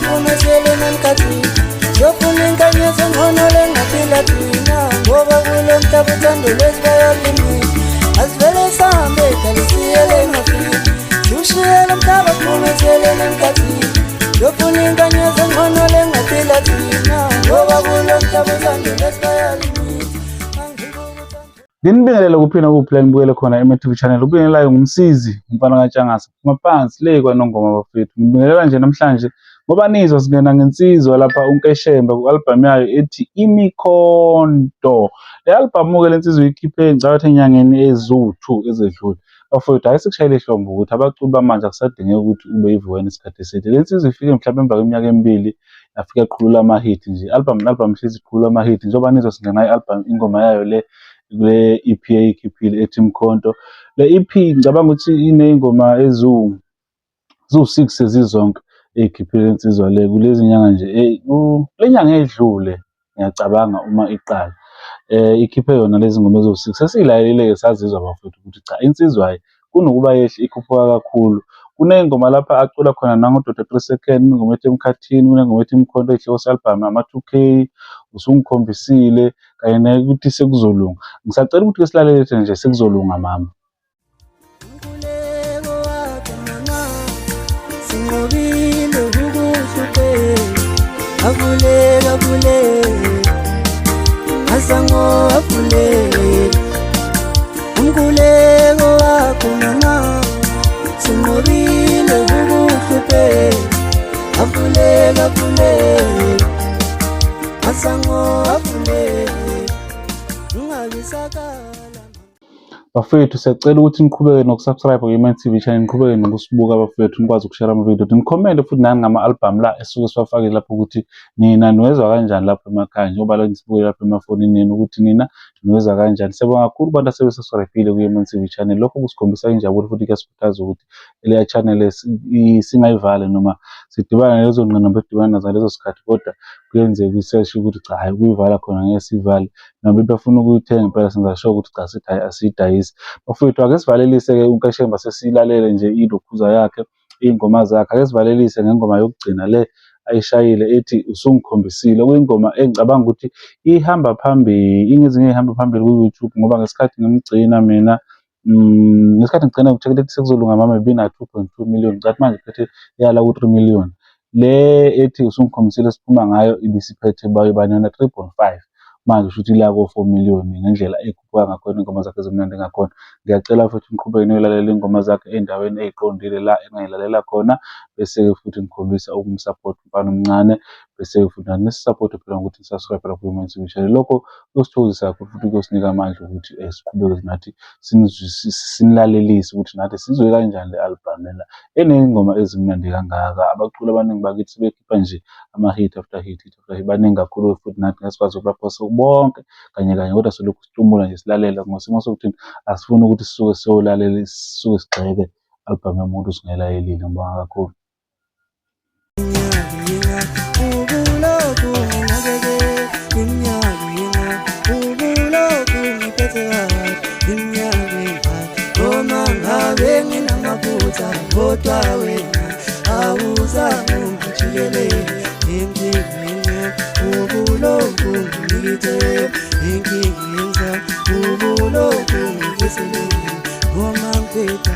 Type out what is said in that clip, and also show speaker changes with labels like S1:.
S1: bakuphumezele nemkhathini yofuna inkanyezi engcono lengaphila thina ngoba kulo mhlaba uthandelo esibayalimini asivele sihambe kalisiyele ngafini ushiyele mhlaba bakuphumezele nemkhathini yofuna inkanyezi engcono lengaphila thina ngoba kulo mhlaba uthandelo esibayalimini.
S2: Nginibingelela kuphina kuphela nibukele khona eMTV channel. Ubingelelayo ngumsizi umfana kaTshangase phuma phansi le kwaNongoma bafethu. Ngibingelela nje namhlanje ngoba nizwa singena ngensizwa lapha uNkeshemba ku-album yayo ethi Imikhonto. Le album ke lensizwa ikhiphe ngicabanga enyangeni eziwu-2 ezedlule. Bafethu hayi sikushayile ihlombe ukuthi abaculi bamanje akusadingeki ukuthi ube yivuwena isikhathi eside. Lensizwa ifike mhlawumbe emva kweminyaka emibili yafika iqhulula ama-hit nje. Album hlezi iqhulula ama-hit njengoba nizwa singena i-album ingoma yayo le EP eyikhiphile ethi Imikhonto. Le EP ngicabanga ukuthi iney'ngoma eziwu-6 sezizonke ey'khiphile insizwa le kulezi nyanga nje le nyanga edlule ngiyacabanga uma iqala ikhiphe yona lezi ngoma eziwu-6 sesiyilalele-ke sazizwa bafethu ukuthi cha insizwa hayi kunokuba yehle ikhuphuka kakhulu. Kuney'ngoma lapha acula khona nangoDr 3 Second, ingoma ethi Emkhathini, kunengoma ethi Imikhonto ey'hloko se-album ama-2K, Usungikhombisile kanye nokuthi Sekuzolunga. Ngisacela ukuthi-ke silalele nje Sekuzolunga mama.
S1: Umkhuleko wakho mama sinqobile ukuhlupheka avuleka avuleka asango avuleka ungabisakala.
S2: Bafethu siyacela ukuthi niqhubeke nokusubscribe ku-MTV channel, niqhubeke nokusibuka bafethu, nikwazi ukushare ama-video, nikhommente futhi nani ngama-album la esuke siwafakile lapho ukuthi nina niwezwa kanjani lapho emakhaya njengoba la nisibuke lapho emafonini nini ukuthi nina niwezwa kanjani. Siyabonga kakhulu abantu asebesubscribe-ile ku-MTV channel. Lokho kusikhombisa injabulo futhi kuyasikhuthaza ukuthi leya channel singayivali noma sidibane nalezo ngqinamba edibana nazo ngalezo sikhathi, kodwa kuyenzeka i-search ukuthi cha hayi ukuyivala khona ngeke siyivale noma into bafuna ukuyithenga impela senza sure ukuthi cha sithi hayi asiyidayisi. Bafethu ake sivalelise-ke uNkeshemba sesiyilalele nje ilokhuza yakhe iy'ngoma zakhe. Ake sivalelise ngengoma yokugcina le ayishayile ethi Usungikhombisile, okuyingoma engicabanga ukuthi ihamba phambili, ingezinye ey'hamba phambili ku-YouTube ngoba ngesikhathi ngimgcina mina ngesikhathi ngigcina ngithekela ethi Sekuzolunga mama ibina 2.2 million, cathi manje iphethe yala ku-3 million. Le ethi Usungikhombisile siphuma ngayo ibisiphethe bayibana 3.5 manje shuthi la ko-4 million ngendlela ekhuphuka ngakhona ingoma zakhe ezimnandi ngakhona. Ngiyacela futhi niqhubeke niyolalela ingoma zakhe ey'ndaweni ey'qondile la engayilalela khona, bese-ke futhi ngikhombisa ukumsupport umfana omncane, bese-ke futhi nisisupport phela ngokuthi nisubscribe lapho ku-MTV channel. Lokho kuyosithokozisa kakhulu futhi kuyosinika amandla ukuthi siqhubeke nathi sinilalelise ukuthi nathi sizwe kanjani le album lena eney'ngoma ezimnandi kangaka. Abaculi abaningi bakithi sebekhipha nje ama-hit after hit after hit, baningi kakhulu futhi nathi ngesikwazi ukubaphosa bonke kanye kanye, kodwa selokhu situmula nje silalela ngosimo sokuthi asifuni ukuthi sisuke siyolalela sisuke sigxeke album yomuntu singayilalelile. Ngibonga kakhulu.
S1: Kodwa wena awuzangijikele empilweni ubulokhu ngikithe inkingisa ubulokhu ngiseseleni ngoma ngiphetha